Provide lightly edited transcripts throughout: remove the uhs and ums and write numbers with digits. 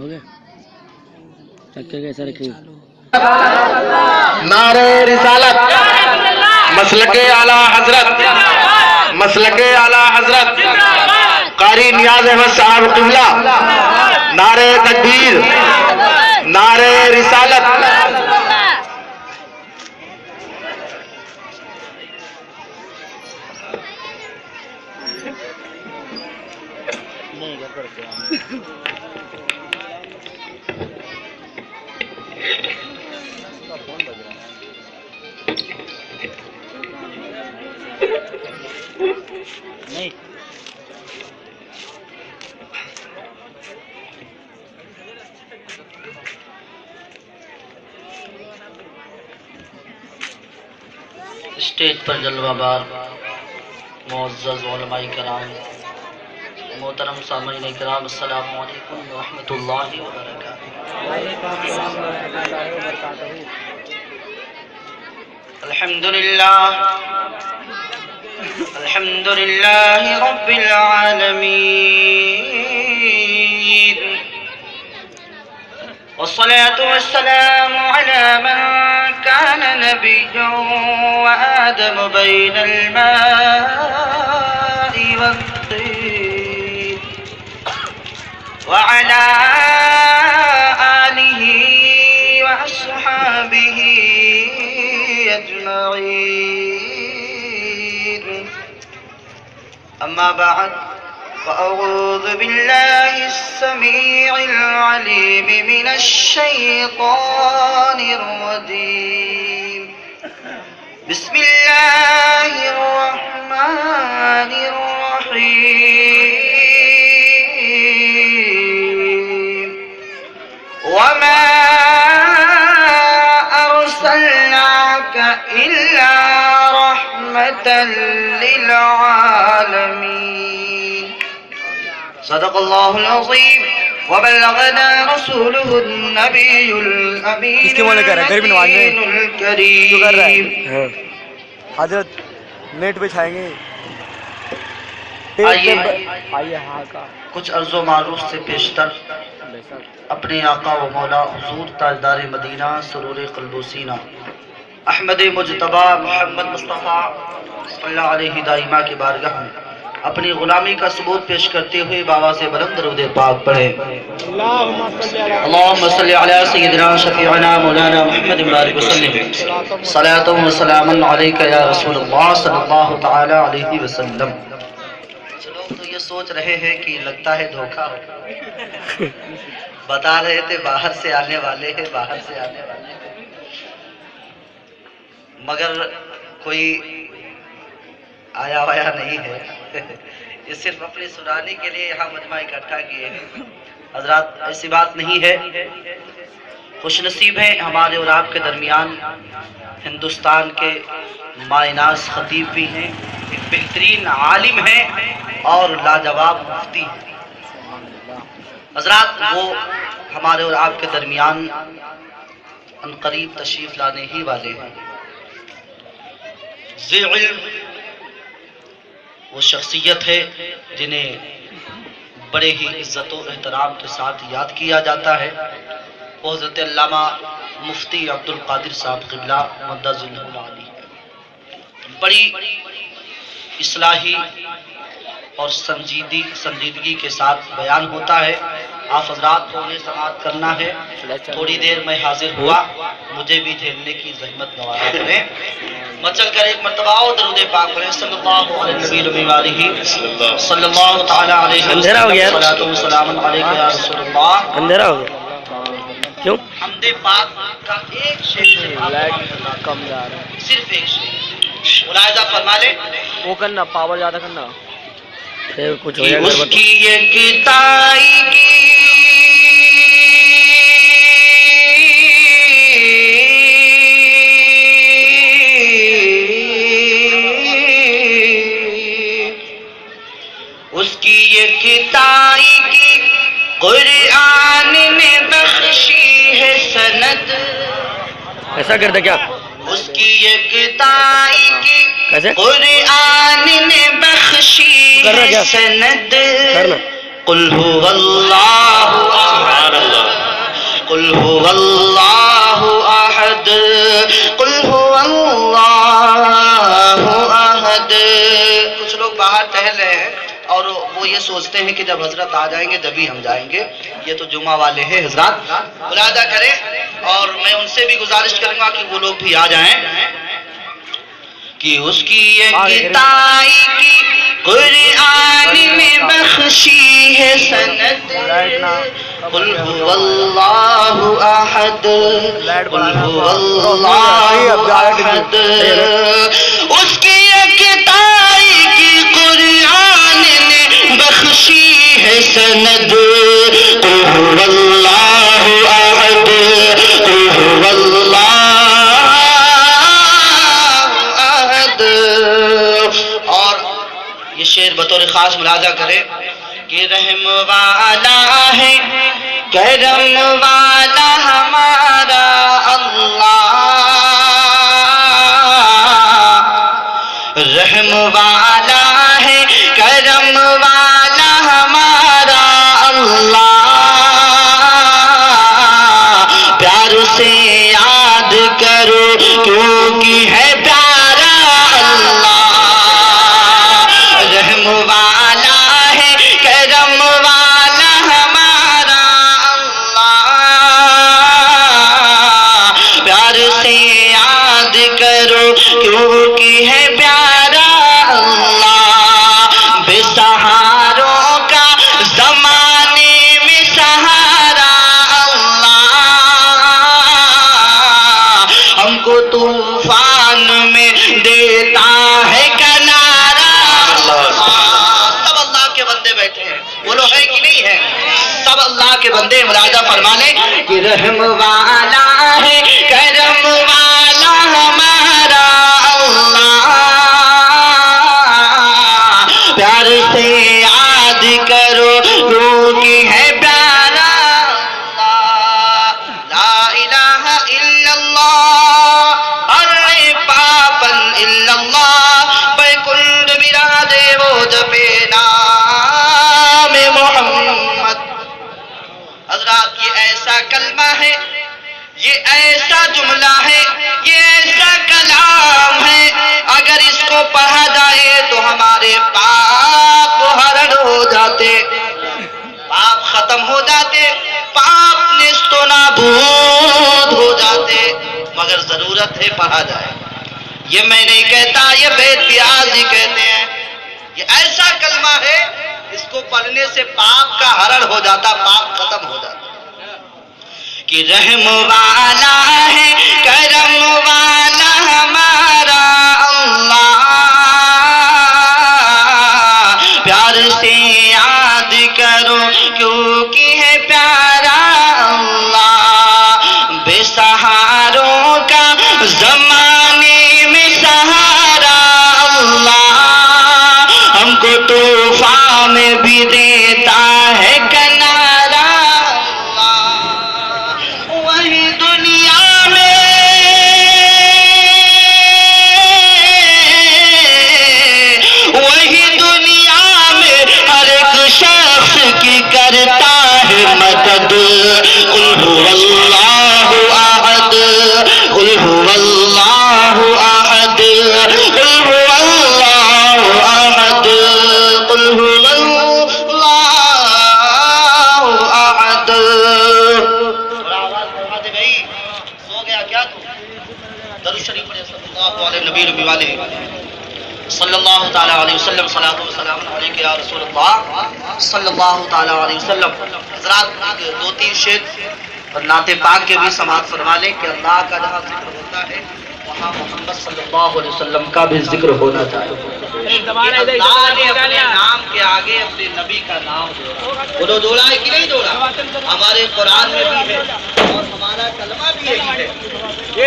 ہو گیا چکے کیسا رکھیں نعرہ رسالت مسلک اعلی حضرت قاری نیاز احمد صاحب قبلہ نعرہ تکبیر نعرہ رسالت نہیں اسٹیج پر جلوہ بار معزز علماء کرام محترم سامعین کرام السلام علیکم ورحمۃ اللہ وبرکاتہ الحمد للہ رب العالمین والصلاة والسلام على من كان نبيا وآدم بين الماء والطين وعلى آله وأصحابه أجمعين أما بعد فأعوذ بالله السميع العليم من الشيطان الرجيم بسم الله الرحمن الرحيم وما أرسلناك إلا رحمة للعالمين صدق الله العظيم وبلغنا رسوله النبي الأمين المكين الكريم حضرت نیٹ پہ چھائیں گے آئیے ہاں کا کچھ عرض و معروف سے پیشتر اپنے آقا و مولا حضور تاجدار مدینہ سرور قلب و سینہ احمد مجتبی محمد مصطفیٰ صلی اللہ علیہ دائمہ کی بارگاہ میں اپنی غلامی کا ثبوت پیش کرتے ہوئے بابا سے بلند درود پاک پڑھیں اللہم صلی علی سیدنا شفیعنا مولانا محمد مبارک وسلم صلاۃ و سلاما علیک یا رسول اللہ صلی اللہ تعالی علیہ وسلم. لوگ تو یہ سوچ رہے ہیں کہ لگتا ہے دھوکہ ہو، بتا رہے تھے باہر سے آنے والے ہیں مگر کوئی آیا وایا نہیں ہے. یہ صرف اپنی سنانے کے لیے یہاں مجمع اکٹھا کیے ہیں. حضرات ایسی بات نہیں ہے، خوش نصیب ہیں ہمارے اور آپ کے درمیان ہندوستان کے مائناز خطیب بھی ہیں، ایک بہترین عالم ہیں اور لاجواب مفتی ہیں. حضرات وہ ہمارے اور آپ کے درمیان عنقریب تشریف لانے ہی والے ہیں. ذی علم وہ شخصیت ہے جنہیں بڑے ہی عزت و احترام کے ساتھ یاد کیا جاتا ہے. وہ حضرت علامہ مفتی عبد القادر صاحب قبلہ مدظ العالی. بڑی اصلاحی اور سنجیدگی کے ساتھ بیان ہوتا ہے. آپ حضرات کو انہیں سماعت کرنا ہے. تھوڑی دیر میں حاضر ہوا، مجھے بھی جھیلنے کی زحمت گوارا کریں. مچل کر ایک مرتبہ اور درود پاک پڑھیں صلی اللہ علیہ نبی وآلہ صلی اللہ تعالی علیہ وسلم. صلاۃ و سلام علیک یا رسول اللہ. اندھیرا ہو گیا کیوں؟ حمد پاک کا ایک شعر کم جا رہا ہے، صرف ایک شعر ملاحظہ فرما لیں. وہ کرنا پاور زیادہ کرنا پھر کچھ ہو کہ جائے اس گا. کی ایک تائی کی اس کی ایک تائی کی قرآن نے بخشی ہے سند. ایسا کر دے کیا؟ اس کی ایک تائی کی کیسے قرآن نے بخشی کر رہا ہے کیا؟ سند. کرنا قل هو اللہ احد یہ سوچتے ہیں کہ جب حضرت آ جائیں گے جبھی ہم جائیں گے. یہ تو جمعہ والے ہیں حضرات, ملاحظہ کریں. اور میں ان سے بھی گزارش کروں گا کہ وہ لوگ بھی آ جائیں. کہ اس کی یکتائی کی قرآن میں بخشی ہے سند. قل هو اللہ احد, قل هو اللہ احد. اس کی یکتائی کی قرآن نے بخشی ہے سند. قل هو اللہ احد, قل هو اللہ. اور یہ شعر بطور خاص ملاحظہ کرے کہ رحم والا ہے کرم والا ہمارا اللہ, رحم والا ہے کرم والا ہمارا اللہ. پیار سے یاد کرو کیونکہ ہے پیارا اللہ. رحم والا ہے کرم والا ہمارا اللہ. پیار سے یاد کرو کیونکہ ہے پیارا اللہ. بے سہاروں کا زمانے میں سہارا اللہ. ہم کو طوفان میں دیتا ہے کنارہ. سب اللہ کے بندے بیٹھے ہیں, بولو ہے کہ نہیں ہے؟ سب اللہ کے بندے ملاحظہ فرما لیں کہ رحم والا ہے کرم والا ہمارا اللہ. پیار سے یاد کرو کیونکہ ہے پیارا اللہ. لا الہ الا اللہ, ارے پاپن الا اللہ, بے کنڈ برادے وہ جپے نام محمد. حضرات یہ ایسا کلمہ ہے, یہ ایسا جملہ ہے, یہ ایسا کلام ہے, اگر اس کو پڑھا جائے تو ہمارے پاپ ہرن ہو جاتے, پاپ ختم ہو جاتے, پاپ نیست و نابود ہو جاتے. مگر ضرورت ہے پڑھا جائے. یہ میں نہیں کہتا, یہ بیت بیاض ہی کہتے ہیں. یہ ایسا کلمہ ہے اس کو پڑھنے سے پاپ کا ہرن ہو جاتا, پاپ ختم ہو جاتا. کہ رحم والا ہے کرم والا ہمارا اللہ. پیار سے یاد کرو کیونکہ ہے پیارا اللہ. بے سہاروں کا زمانے میں سہارا اللہ. ہم کو طوفان میں بھی دیتا ہے کنارہ اللہ. وہی دنیا میں, وہی دنیا میں ہر ایک شخص کی کرتا ہے مدد. قل هو اللہ احد, قل هو اللہ احد, قل هو اللہ احد, قل هو اللہ احد. تھوڑا آواز بڑھا دے بھائی, سو گیا کیا تو؟ درود شریف پڑھیں صلی اللہ علیہ نبی ربی والے صلی اللہ تعالی علیہ وسلم. صلاۃ و سلام علیک یا رسول اللہ صلی اللہ تعالی علیہ وسلم. حضرات دو تین شعر اور نعت پاک کے بھی سماعت فرما لیں کہ اللہ کا جہاں ذکر ہوتا ہے وہاں محمد صلی اللہ علیہ وسلم کا بھی ذکر ہونا چاہیے. اللہ نے اپنے نام کے آگے اپنے نبی کا نام جوڑا. بولو جوڑا ہے کہ نہیں جوڑا؟ ہمارے قرآن میں بھی ہے اور ہمارا کلمہ بھی یہی ہے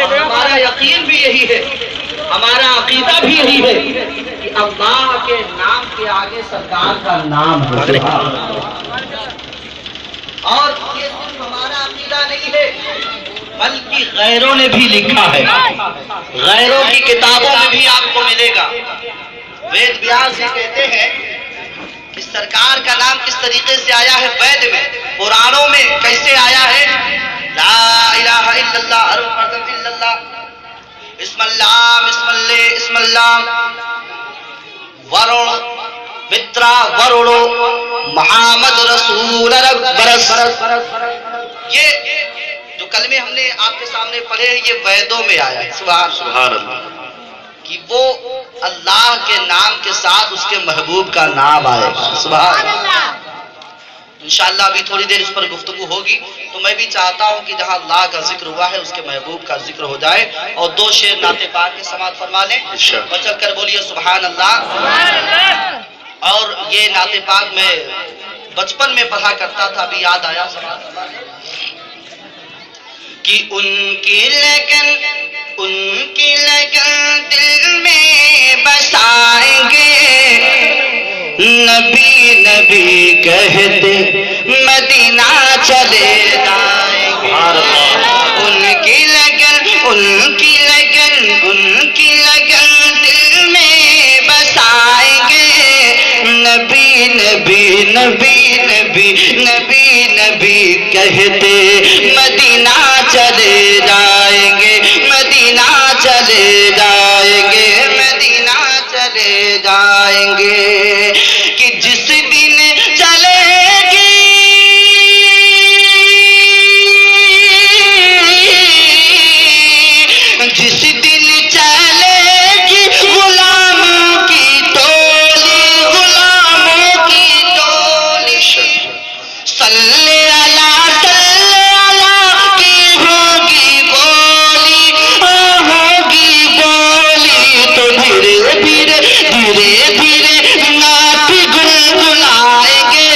اور ہمارا یقین بھی یہی ہے, ہمارا عقیدہ بھی یہی ہے کہ اللہ کے نام کے آگے سرکار کا نام ہے. اور یہ صرف ہمارا عقیدہ نہیں ہے بلکہ غیروں نے بھی لکھا ہے, غیروں کی کتابوں میں بھی آپ کو ملے گا. وید ویاس جی کہتے ہیں کہ سرکار کا نام کس طریقے سے آیا ہے وید میں, پرانوں میں کیسے آیا ہے. لا الہ الا اللہ, ہر مردم الا اللہ, اسم اللہ, اسم اللہ, اسم اللہ, ورن مترا وروڑو محمد رسول برس. یہ جو کلمے ہم نے آپ کے سامنے پڑھے ہیں یہ ویدوں میں آیا ہے. سبحان اللہ. کہ وہ اللہ کے نام کے ساتھ اس کے محبوب کا نام آئے گا. سبحان اللہ. انشاءاللہ ابھی تھوڑی دیر اس پر گفتگو ہوگی تو میں بھی چاہتا ہوں کہ جہاں اللہ کا ذکر ہوا ہے اس کے محبوب کا ذکر ہو جائے اور دو شعر نعت پاک کے سماعت فرما لیں. بچل کر بولیے سبحان اللہ. اور یہ نعت پاک میں بچپن میں پڑھا کرتا تھا, ابھی یاد آیا کہ ان کی لگن دل میں بسائیں گے, نبی نبی کہتے مدینہ چلے جائیں گے. ان کی لگن دل میں بسائیں گے, نبی نبی نبی نبی نبی نبی کہتے مدینہ چلے جائیں گے, مدینہ چلے جائیں گے, مدینہ چلے جائیں گے. کہ جس دن چلے گی جس دن چلے گی غلاموں کی ٹولی, غلاموں کی ٹولی, صلی اللہ کی ہوگی بولی, ہوگی بولی. تو دھیرے دھیرے دھیرے دھیرے نعت گنگنائیں گے,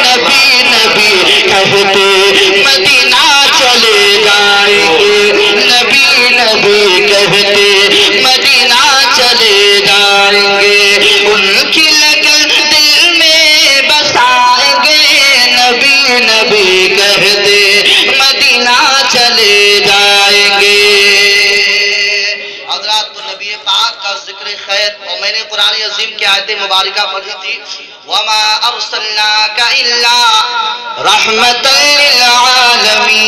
نبی نبی کہتے مدینہ چلے جائیں گے, نبی نبی کہتے مدینہ چلے جائیں گے. ان کی لگن دل میں بسائیں گے, نبی نبی کہتے مدینہ چلے جائیں گے. حضرات تو نبی پاک کا ذکر خیر, اور میں نے قرآن عظیم کی آیت مبارکہ پڑھی تھی وَمَا أَرْسَلْنَاكَ إِلَّا رَحْمَةً لِلْعَالَمِينَ.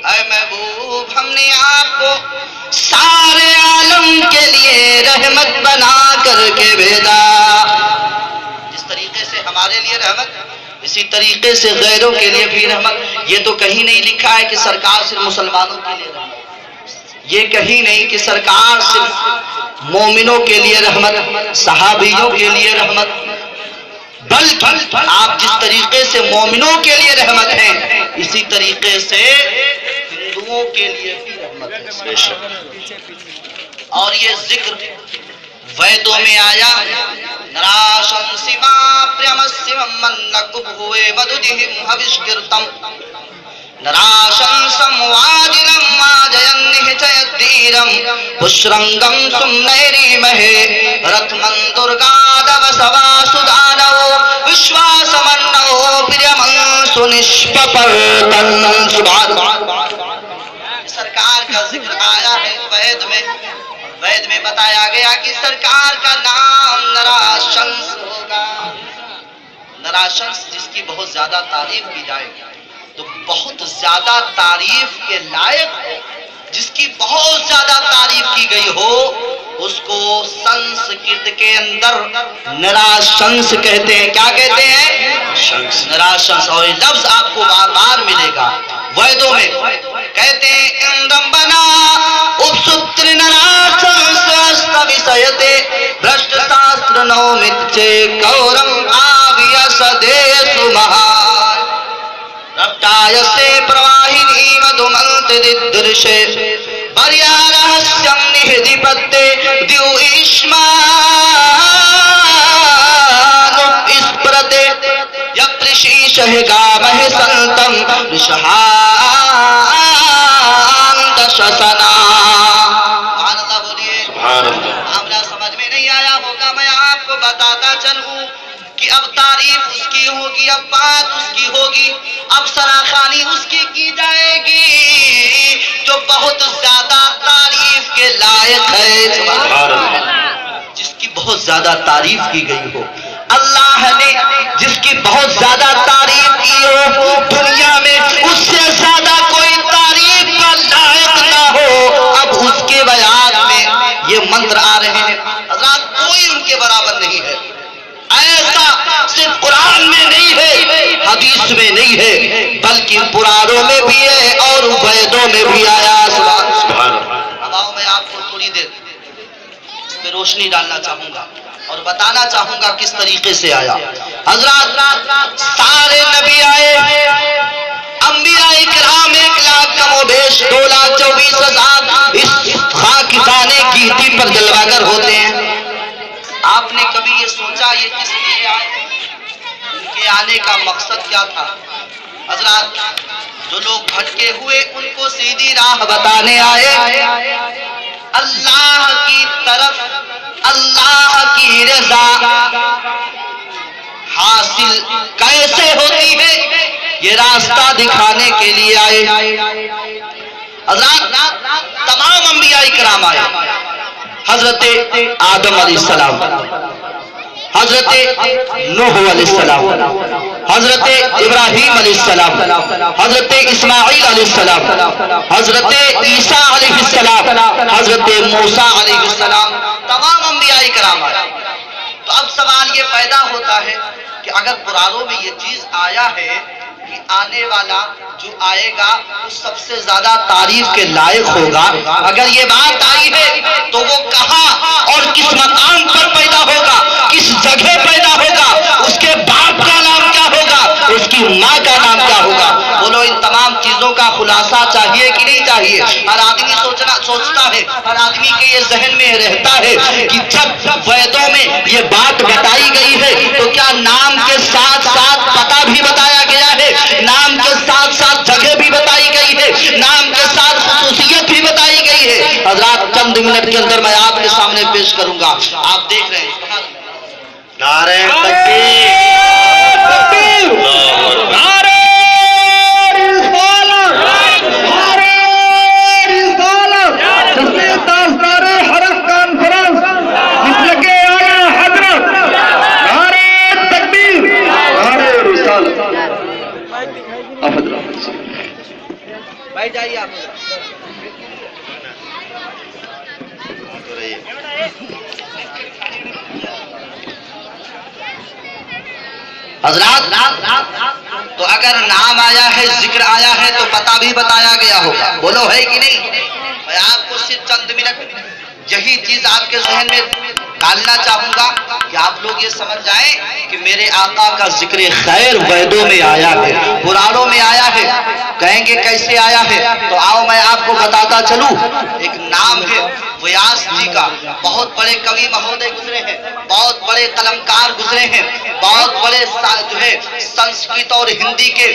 اے محبوب ہم نے آپ کو سارے عالم کے لیے رحمت بنا کر کے بھیجا. جس طریقے سے ہمارے لیے رحمت اسی طریقے سے غیروں کے لیے بھی رحمت. یہ تو کہیں نہیں لکھا ہے کہ سرکار صرف مسلمانوں کے لیے رحمت, یہ کہیں نہیں کہ سرکار صرف مومنوں کے لیے رحمت, صحابیوں کے لیے رحمت, بلکہ آپ جس طریقے سے مومنوں کے لیے رحمت ہیں اسی طریقے سے ہندوؤں کے لیے بھی رحمت ہے. اور یہ ذکر ویدوں میں آیا. نراشن سیما پریمسیمم منکب ہوئے مددہم حوشکرتم, نراشن سمواجنم آجین نہچیدیرم پشرنگم سمنیری مہے رتمن درگادو سوا سدانو وشواسمنو پریمن سنشپپرتن. سرکار کا ذکر آیا ہے وید میں, وید میں بتایا گیا کہ سرکار کا نام نراشنس ہوگا. نراشنس جس کی بہت زیادہ تعریف کی جائے تو بہت زیادہ تعریف کے لائق, جس کی بہت زیادہ تعریف کی گئی ہو اس کو سنسکرت کے اندر نراشنس کہتے ہیں. کیا کہتے ہیں؟ نراشنس. اور یہ لفظ آپ کو بار بار ملے گا ویدوں میں. کہتے ہیں اندم بنا اپسوتر نراشنس استویسیتے بھرشٹ شاستر نومت چے کورم آویا سدیسو مہار رپٹای سے پرواہینی مدھمنت ددرشے بریا رہسیم نہدی پتے دیو ایشمان اسپرتے یپرشی شہگامہ سنتم رشہان دشسنا. سبحان اللہ بولیے. ہمارا سمجھ میں نہیں آیا ہوگا, میں آپ کو بتاتا چلوں کہ اب تعریف اس کی ہوگی, اب بات اس کی ہوگی, اب سراخانی اس کی جائے گی جو بہت زیادہ تعریف کے لائق ہے, جس کی بہت زیادہ تعریف کی گئی ہو. اللہ نے جس کی بہت زیادہ تعریف کی ہو, دنیا میں اس سے زیادہ کوئی تعریف کا لائق نہ ہو. اب اس کے بیان میں یہ منتر آ رہے ہیں حضرات, کوئی ان کے برابر نہیں ہے. اس میں نہیں ہے بلکہ پرانوں میں بھی ہے اور ویدوں میں بھی آیا. سبحان اللہ. اب آؤ میں آپ کو تھوڑی دیر اس پہ روشنی ڈالنا چاہوں گا اور بتانا چاہوں گا کس طریقے سے آیا. حضرات سارے نبی آئے، انبیاء کرام 1 لاکھ کم و بیش 2,24,000 اس خاکستانے کی دھی پر جلوہ گر ہوتے ہیں. آپ نے کبھی یہ سوچا یہ کس لیے آئے؟ ان کے آنے کا مقصد کیا تھا؟ حضرات جو لوگ بھٹکے ہوئے ان کو سیدھی راہ بتانے آئے. اللہ کی طرف اللہ کی رضا حاصل کیسے ہوتی ہے یہ راستہ دکھانے کے لیے آئے. حضرات تمام انبیاء کرام آئے. حضرت آدم علیہ السلام، حضرت نوح علیہ السلام، حضرت ابراہیم علیہ السلام، حضرت اسماعیل علیہ السلام، حضرت عیسیٰ علیہ السلام، حضرت موسیٰ علیہ السلام، تمام انبیاء کرام آئے. تو اب سوال یہ پیدا ہوتا ہے کہ اگر قرآنوں میں یہ چیز آیا ہے کہ آنے والا جو آئے گا وہ سب سے زیادہ تعریف کے لائق ہوگا، اگر یہ بات آئی ہے تو وہ کہاں اور کس مقام پر پیدا ہوگا، کس جگہ پیدا ہوگا، اس کے باپ کا نام کیا ہوگا، اس کی ماں کا نام کیا ہوگا؟ بولو ان تمام چیزوں کا خلاصہ چاہیے کہ نہیں چاہیے؟ ہر آدمی سوچتا ہے، ہر آدمی کے یہ ذہن میں رہتا ہے کہ جب ویدوں میں یہ بات بتائی گئی ہے تو کیا نام کے ساتھ ساتھ پتہ بھی بتایا گیا ہے، نام کے ساتھ ساتھ جگہ بھی بتائی گئی ہے، نام کے ساتھ خصوصیت بھی بتائی گئی ہے؟ حضرات چند منٹ کے اندر میں آپ کے سامنے پیش کروں گا. آپ دیکھ رہے ہیں نعرہ تکبیر، نعرہ رسالت، نعرہ رسالت، جسے تاجدار حرم کانفرنس مسلک اعلیٰ حضرت، نعرہ تکبیر، نعرہ رسالت. بھائی جائیے آپ. حضرات تو اگر نام آیا ہے، ذکر آیا ہے تو پتہ بھی بتایا گیا ہوگا. بولو ہے کہ نہیں؟ میں آپ کو صرف چند منٹ یہی چیز آپ کے ذہن میں ڈالنا چاہوں گا کہ آپ لوگ یہ سمجھ جائیں کہ میرے آقا کا ذکر خیر ویدوں میں آیا ہے، قرآنوں میں آیا ہے. کہیں گے کیسے آیا ہے؟ تو آؤ میں آپ کو بتاتا چلوں. ایک نام ہے ویاس جی کا، بہت بڑے کوی مہودے گزرے ہیں، بہت بڑے قلمکار گزرے ہیں، بہت بڑے جو ہے سنسکرت اور ہندی کے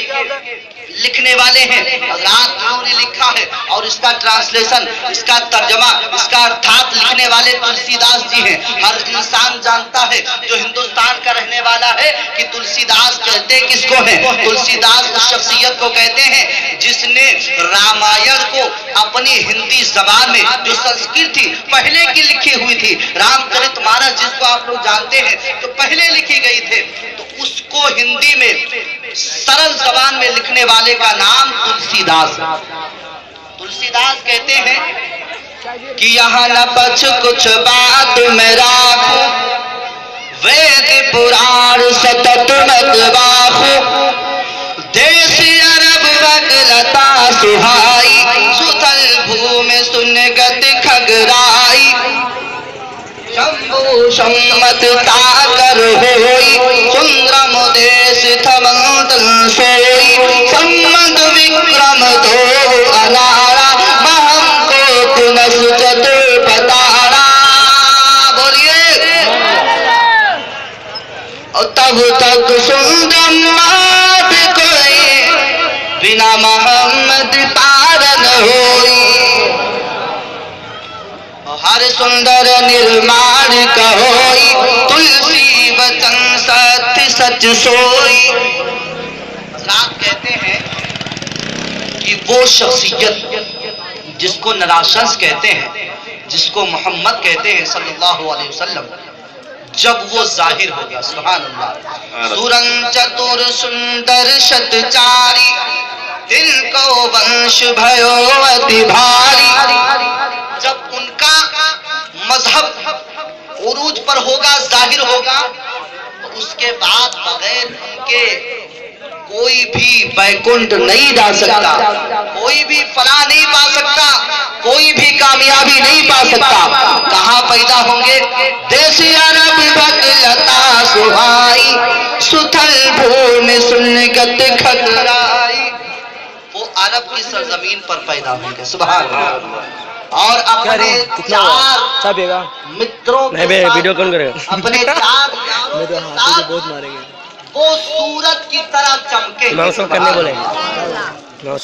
لکھنے والے ہیں. حضرات انہوں نے لکھا ہے اور اس کا ٹرانسلیشن، اس کا ترجمہ، اس کا ارتھات لکھنے والے تلسی داس جی ہیں. ہر انسان جانتا ہے جو ہندوستان کا رہنے والا ہے کہ تلسی داس کہتے کس کو ہیں؟ تلسی داس اس شخصیت کو کہتے ہیں جس نے رامائن کو اپنی ہندی زبان میں، جو سنسکرت تھی پہلے کی لکھی ہوئی تھی، رام چرت مانس جس کو آپ لوگ جانتے ہیں تو پہلے لکھی گئی تھی، تو اس کو ہندی میں سرل زبان میں لکھنے والے کا نام تلسی داس. تلسی داس کہتے ہیں کہ یہاں نہ بچ کچھ بات میں راکھوں، وید پران ستت مت باخو، دیسی عرب وگلتا سہائی، ستھل بھوم سنگت کھگرائی، شمبو شمت تاکر ہوئی، سندرم دیس تھمندن سوئی، سمند وکرم دو انارا، مہم کو کنس چتر پتارا. بولیے اور تب تک سندرم نات کوئی، بنا محمد پار نہ ہوئی، ہر سندر نرمان کا ہوئی، تلسی وچن ست سچ سوئی. حضرات کہتے ہیں کہ وہ شخصیت جس کو نراشنس کہتے ہیں، جس کو محمد کہتے ہیں صلی اللہ علیہ وسلم، جب وہ ظاہر ہو گیا، سبحان اللہ، سورن چتر سندر شت چاری، دل کو ونش بھیو اتی بھاری. جب ان کا مذہب عروج پر ہوگا، ظاہر ہوگا، تو اس کے بعد بغیر ان کے کوئی بھی بیکنٹ نہیں جا سکتا، کوئی بھی فلاح نہیں پا سکتا، کوئی بھی کامیابی نہیں پا سکتا۔ کہاں پیدا ہوں گے؟ دیسی عرب بکلتا سہائی، ستھل بھور میں سنگت کھکرائی، وہ عرب کی سرزمین پر پیدا ہوں گے۔ سبحان اللہ۔ اور اپنے چار متروں کے ویڈیو کون کرے گا؟ اپنے چار یاروں کے ساتھ بہت ماریں گے وہ سورج کی طرح چمکے، کرنے بولے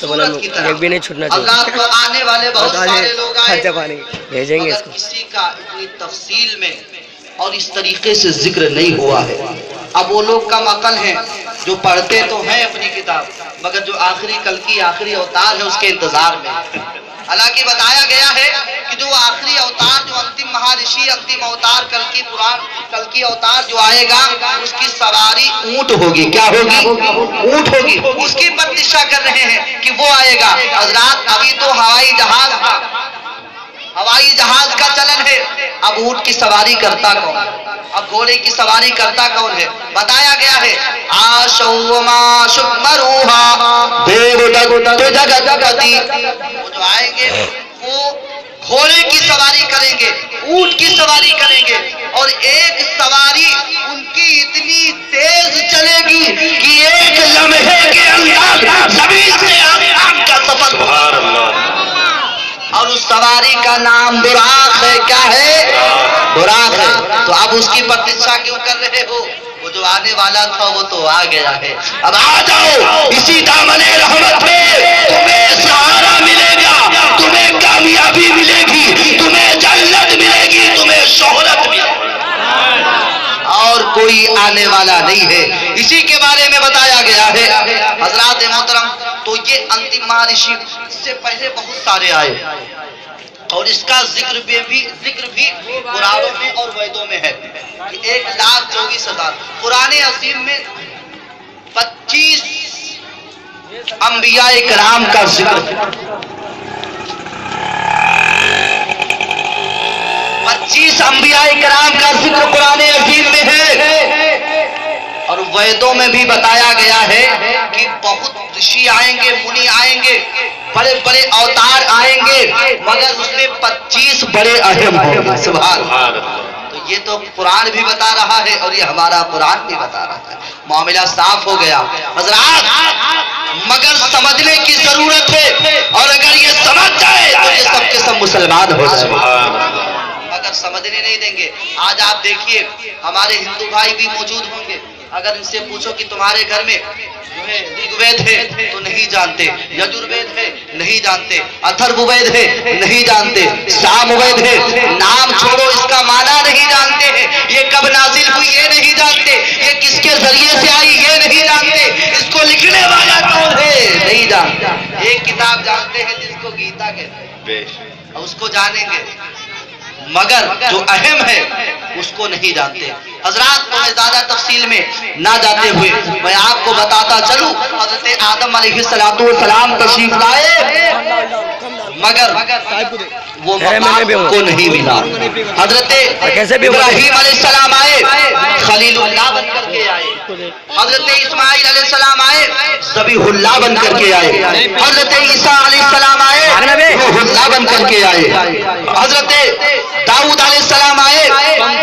سورج کی طرح۔ ایک بھی نہیں چھوٹنا اللہ کو آنے والے بہت سارے لوگ آئے، بھیجیں گے اس مگر کو۔ کسی کا اتنی تفصیل میں اور اس طریقے سے ذکر نہیں ہوا ہے۔ اب وہ لوگ کم عقل ہیں جو پڑھتے تو ہیں اپنی کتاب، مگر جو آخری کل کی آخری اوتار ہے اس کے انتظار میں۔ حالانکہ بتایا گیا ہے کہ جو آخری اوتار، جو انتم مہارشی، انتم اوتار، کل کی قرآن، کل کی اوتار جو آئے گا اس کی سواری اونٹ ہوگی۔ کیا ہوگی؟ اونٹ ہوگی۔ اس کی پرتیشا کر رہے ہیں کہ وہ آئے گا۔ حضرات ابھی تو ہوائی جہاز کا چلن ہے، اب اونٹ کی سواری کرتا کون؟ اب گھوڑے کی سواری کرتا کون ہے؟ بتایا گیا ہے آشو ما شکمروہا دیو دگت جگتی، وہ جو آئیں گے وہ گھوڑے کی سواری کریں گے، اونٹ کی سواری کریں گے، اور ایک سواری ان کی اتنی تیز چلے گی کہ ایک لمحے کے اندر زمین سے آسمان کا سفر ہوگا۔ اور اس سواری کا نام براق ہے۔ کیا ہے؟ براق ہے۔ تو اب اس کی پرتیشا کیوں کر رہے ہو؟ وہ جو آنے والا تھا وہ تو آ گیا ہے۔ اب آ جاؤ اسی دامن رحمت میں، تمہیں سہارا ملے گا، تمہیں کامیابی ملے گی، تمہیں جنت ملے گی، تمہیں شہرت ملے گی، اور کوئی آنے والا نہیں ہے۔ اسی کے بارے میں بتایا گیا ہے۔ حضرات محترم، تو یہ انتم مہارشی سے پہلے بہت سارے آئے، اور اس کا ذکر بھی قرآنوں میں اور ویدوں میں ہے کہ 1,24,000 قرآن عظیم میں 25 انبیاء کرام کا ذکر ہے۔ 25 انبیاء کرام کا ذکر قرآن عظیم میں ہے، اور ویدوں میں بھی بتایا گیا ہے کہ بہت رشی آئیں گے، منی آئیں گے، بڑے بڑے اوتار آئیں گے، مگر اس میں 25 بڑے اہم ہوں گے۔ سبحان اللہ۔ تو یہ تو قرآن بھی بتا رہا ہے اور یہ ہمارا قرآن بھی بتا رہا ہے۔ معاملہ صاف ہو گیا حضرات، مگر سمجھنے کی ضرورت ہے، اور اگر یہ سمجھ جائے تو یہ سب کے سب مسلمان ہو جائیں، مگر سمجھنے نہیں دیں گے۔ آج آپ دیکھیے ہمارے ہندو بھائی بھی موجود ہوں گے، اگر ان سے پوچھو کہ تمہارے گھر میں جو ہے رگ وید ہے تو نہیں جانتے، یجروید ہے نہیں جانتے، اتھروید ہے نہیں جانتے، سام وید ہے نام چھوڑو اس کا معنی نہیں جانتے ہیں، یہ کب نازل ہوئی یہ نہیں جانتے، یہ کس کے ذریعے سے آئی یہ نہیں جانتے، اس کو لکھنے والا کون ہے نہیں جانتے۔ ایک کتاب جانتے ہیں جس کو گیتا کہتے ہیں، اور اس کو جانیں گے، مگر جو اہم ہے اس کو نہیں جانتے۔ حضرات کو میں زیادہ تفصیل میں نہ جاتے ہوئے میں آپ کو بتاتا چلوں، حضرت آدم علیہ السلام تشریف لائے، مگر وہ مقام کو نہیں ملا۔ حضرت ابراہیم علیہ السلام آئے، خلیل اللہ بن کر کے آئے، حضرت اسماعیل علیہ السلام آئے، ذبیح اللہ بن کر کے آئے، حضرت عیسیٰ علیہ السلام آئے، روح اللہ بن کر کے آئے، حضرت داؤد علیہ السلام آئے،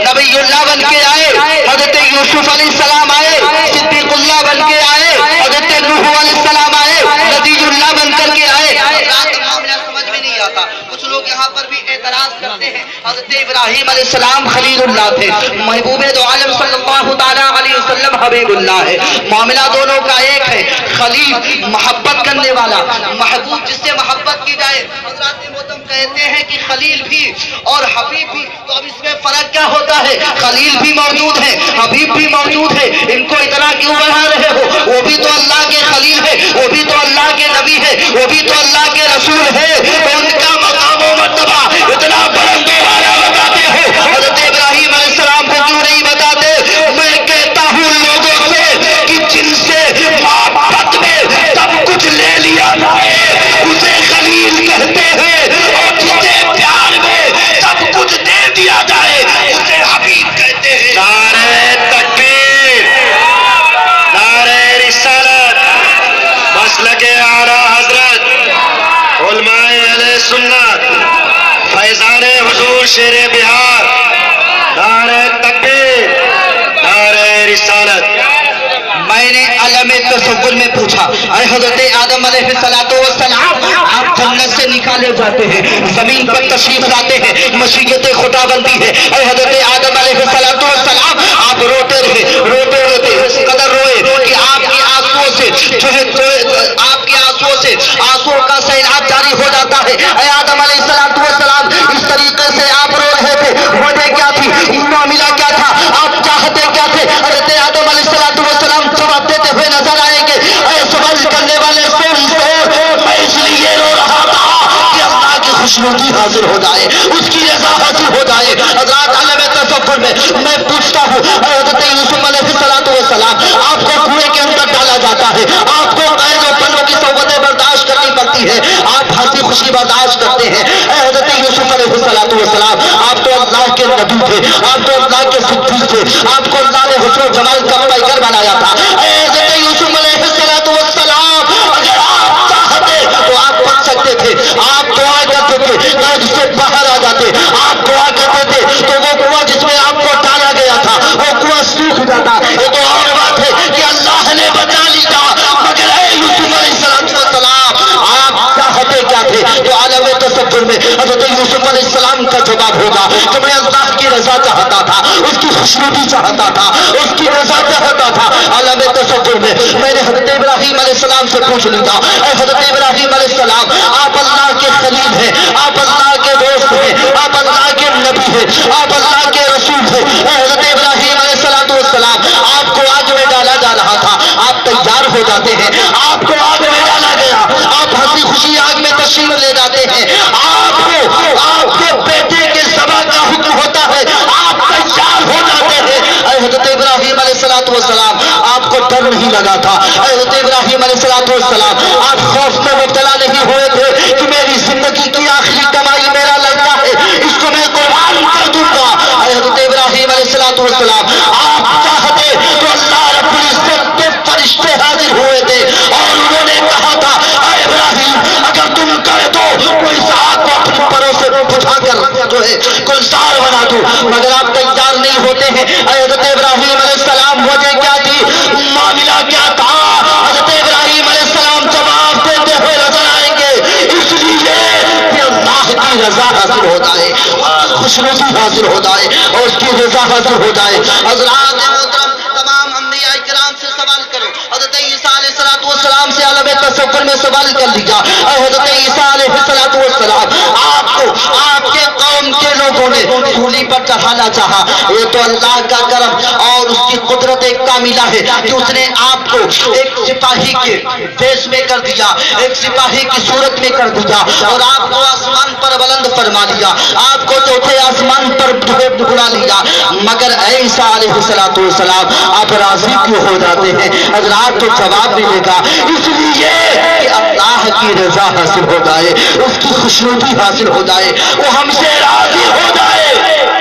نبی اللہ بن کے آئے، حضرت یوسف علیہ السلام آئے، صدیق اللہ بن کے آئے، حضرت نوح علیہ السلام آئے، نبی اللہ بن کر کے آئے۔ معاملہ سمجھ میں نہیں آتا، کچھ لوگ یہاں پر بھی اعتراض کرتے ہیں حضرت ابراہیم علیہ السلام خلیل اللہ تھے، محبوب دو عالم صلی اللہ تعالیٰ علیہ وسلم حبیب اللہ ہے۔ معاملہ دونوں کا ایک ہے، خلیل محبت کرنے والا، محبوب جس سے محبت کی جائے۔ حضرات محترم کہتے ہیں کہ خلیل بھی اور حبیب بھی، تو اب اس میں فرق کیا ہوتا ہے؟ خلیل بھی موجود ہے، حبیب بھی موجود ہے، ان کو اتنا کیوں بڑھا رہے ہو؟ وہ بھی تو اللہ کے خلیل ہے، وہ بھی تو اللہ کے نبی ہے، وہ بھی تو اللہ کے رسول ہے، تو ان کا مقام و مرتبہ اتنا بلند و بالا بتاتے ہو، حضرت ابراہیم علیہ السلام کو کیوں نہیں بتاتے؟ میں کہتا ہوں لوگوں سے کہ جن سے محبت میں سب کچھ لے لیا جائے اسے خلیل کہتے ہیں، اور جسے پیار میں سب کچھ دے دیا جائے اسے حبیب کہتے ہیں۔ نعرہ تکبیر، نعرہ رسالت، شیر بہار، نعرہ تکبیر، نعرہ رسالت۔ میں نے عالم تصور میں پوچھا، اے حضرت آدم علیہ السلام، آپ جنت سے نکالے جاتے ہیں، زمین پر تشریف لاتے ہیں، مشیت خدا بندی ہے، اے حضرت آدم علیہ السلام، آپ روتے رہے، روتے روتے اس قدر روئے کہ آپ کے آنسوؤں سے آپ کے آنسوؤں کا سیلاب جاری ہو جاتا ہے۔ اے آدم علیہ السلام، اس طریقے سے آپ رو رہے تھے، وجہ کیا تھی، معاملہ کیا تھا، آپ چاہتے کیا تھے؟ حضرت آدم علیہ السلام جواب دیتے ہوئے نظر آئیں گے، اے سوال کرنے والے میں اس لیے رو رہا تھا کہ اللہ کی خوشنودی حاصل ہو جائے، اس کی رضا حاصل ہو جائے۔ حضرات عالم تصور میں پوچھتا ہوں، اے حضرت یوسف علیہ السلام، آپ کو کنویں کے اندر ڈالا جاتا ہے، آپ کو قید و بندوں کی صحبتیں برداشت کرنی پڑتی ہے، آپ ہنسی خوشی برداشت کرتے ہیں۔ اے حضرت یوسف علیہ السلام، آپ تو اللہ کے نبی تھے، آپ تو اللہ کے صدیق تھے، آپ کو اللہ نے حسن و جمال کا پیکر بنایا تھا۔ اے حضرت یوسف علیہ السلام، اگر آپ چاہتے تو آپ پڑھ سکتے تھے، آپ دعا کرتے تھے قید سے باہر آ جاتے، آپ دعا کرتے تھے تو وہ کنواں جس میں آپ کو ڈالا گیا تھا وہ کنواں سوکھ جاتا۔ یہ تو اور بات ہے کہ اللہ نے بچا لیا، مگر اے یوسف علیہ السلام، آپ چاہتے کیا تھے؟ تو عالم تصور میں حضرت یوسف علیہ السلام کا جواب ہوگا کہ میں اللہ کی رضا چاہتا تھا، اس کی خوشنودی چاہتا تھا، اس کی رضا چاہتا تھا۔ عالم تصور میں نے حضرت ابراہیم علیہ السلام سے پوچھ لیا، اے حضرت ابراہیم علیہ السلام، آپ اللہ کے خلیل ہیں، آپ اللہ کے دوست ہیں، آپ اللہ کے نبی ہیں، آپ اللہ کے رسول ہیں۔ اے حضرت ابراہیم علیہ السلام، آپ کو آگ میں ڈالا جا رہا تھا، آپ تیار ہو جاتے ہیں، آپ کو آگ میں ڈالا گیا، آپ ہنسی خوشی آگ میں تشریف لے جاتے ہیں، آپ کے بیٹے کے ذبح کا حکم ہوتا ہے، آپ تیار ہو جاتے ہیں۔ اے حضرت ابراہیم علیہ السلام، آپ کو ڈر نہیں لگا تھا، اے حضرت ابراہیم علیہ السلام، آپ خوف میں مبتلا نہیں ہوئے تھے کہ میری زندگی کی آخری کمائی میرا لڑکا ہے، اس کو میں قربان کر دوں گا۔ اے حضرت ابراہیم علیہ السلام، آپ چاہتے تو اللہ رب العزت کے فرشتے حاضر ہوئے تھے اور انہوں نے کہا تھا، اے ابراہیم، اگر تم کہے تو کوئی آگ کو اپنے پروں سے بجھا کر جو ہے گلزار بنا دوں، مگر آپ تیار نہیں ہوتے ہیں۔ اے حضرت ابراہیم علیہ السلام، وجہ کیا تھی، معاملہ کیا تھا؟ حضرت ابراہیم علیہ السلام جواب دیتے ہوئے نظر آئیں گے، اس لیے کہ اللہ کی رضا حاصل ہو جائے، خوشنودی حاصل ہو جائے اور اس کی رضا حاصل ہو جائے۔ حضرات محترم، تمام انبیاء کرام سے سوال کرو، حضرت عیسیٰ علیہ السلام سے عالم تصور میں سوال کر لیا، اے حضرت عیسیٰ علیہ السلام، آپ کو آپ کے قوم کے لوگوں نے سولی پر چڑھانا چاہا، یہ تو اللہ کا کرم اور اس کی قدرت کاملہ ہے کہ اس نے آپ کو ایک سپاہی کے دیش میں کر دیا، ایک سپاہی کی صورت میں کر دیا اور آپ کو آسمان پر بلند فرما لیا، آپ کو چوتھے آسمان پر بلا لیا، مگر اے عیسیٰ علیہ السلام، آپ راضی کیوں ہو جاتے ہیں؟ حضرات تو جواب ملے گا، اس لیے کہ اللہ کی رضا حاصل ہو جائے، اس کی خوشنودی حاصل ہو جائے، وہ ہم سے راضی ہو جائے۔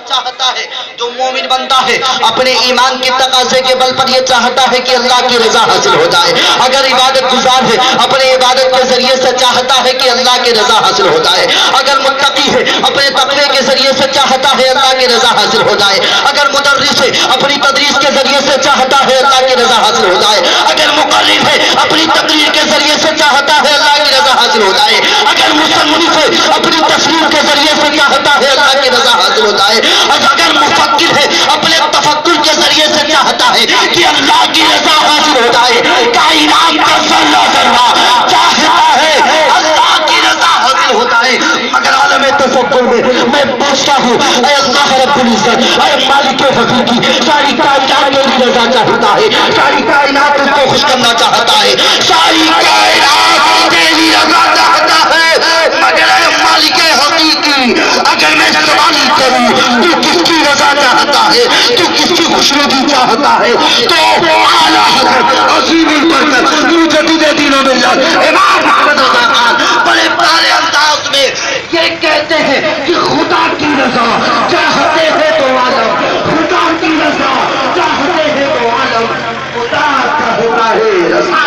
چاہتا ہے جو مومن بنتا ہے اپنے ایمان کے تقاضے کے بل پر یہ چاہتا ہے کہ اللہ کی رضا حاصل ہو جائے، اگر عبادت گزار ہے اپنے عبادت کے ذریعے سے چاہتا ہے کہ اللہ کی رضا حاصل ہو جائے، اگر متقی ہے اپنے تقوی کے ذریعے سے چاہتا ہے اللہ کی رضا حاصل ہو جائے، اگر مدرس ہے اپنی تدریس کے ذریعے سے چاہتا ہے اللہ کی رضا حاصل ہو جائے، اگر مقرر ہے اپنی تقریر کے ذریعے سے چاہتا ہے اللہ کی رضا حاصل ہو جائے، اگر مصنف ہے اپنی تصویر کے ذریعے سے چاہتا ہے اللہ کی رضا حاصل ہو جائے، اگر مفکر ہے اپنے تفکر کے ذریعے سے چاہتا ہے کہ اللہ کی رضا حاصل ہو جائے، کائنات کا ذرہ ذرہ چاہتا ہے اللہ کی رضا حاصل ہو جائے، مگر عالم تصور میں پوچھتا ہوں، اے اللہ رب العزت، اے مالک حقیقی، ساری کائنات میری رضا چاہتا ہے، ساری کائنات اس کو خوش کرنا چاہتا ہے، ساری کائنات میری رضا چاہتا ہے، مگر اے مالک حقیقی، اگر میں سوال کروں تو کس کی رضا چاہتا ہے، تو کس کی خوشنودی چاہتا ہے، تو اعلیٰ حضرت عظیم البرکت مجدد دین و ملت امام محمد رضا خان بڑے پیارے انداز میں یہ کہتے ہیں کہ خدا کی رضا چاہتے ہیں تو عالم، خدا کی رضا چاہتے ہیں تو عالم، خدا چاہتا ہے رضا۔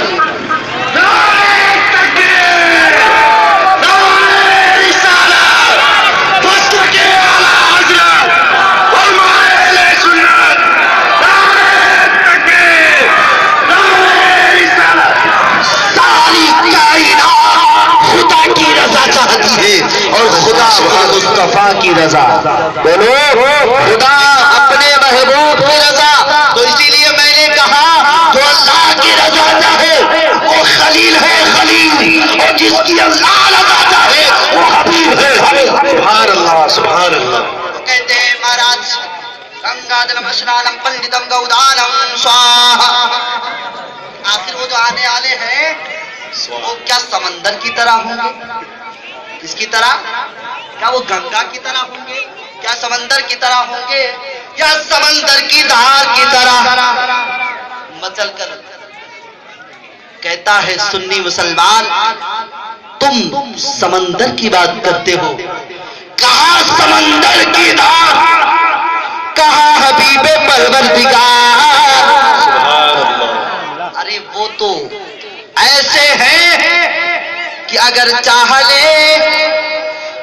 مصطفیٰ کی رضا. بولو خدا اپنے محبوب کی رضا. تو اسی لیے میں نے کہا جو اللہ کی رضا چاہے وہ خلیل ہے خلیل, اور جس کی اللہ رضا چاہے وہ حبیب ہے حبیب. سبحان اللہ سبحان اللہ. کہتے ہیں مہاراج گنگادرم اسنانم پنڈتم گودانم سواہا. آخر وہ جو آنے والے ہیں وہ کیا سمندر کی طرح ہوں گے؟ کس کی طرح؟ کیا وہ گنگا کی طرح ہوں گے؟ کیا سمندر کی طرح ہوں گے؟ یا سمندر کی دھار کی طرح مچل کر. کہتا ہے سنی مسلمان تم سمندر کی بات کرتے ہو, کہاں سمندر کی دھار, کہاں حبیب پروردگار. ارے وہ تو ایسے ہیں کہ اگر چاہ لے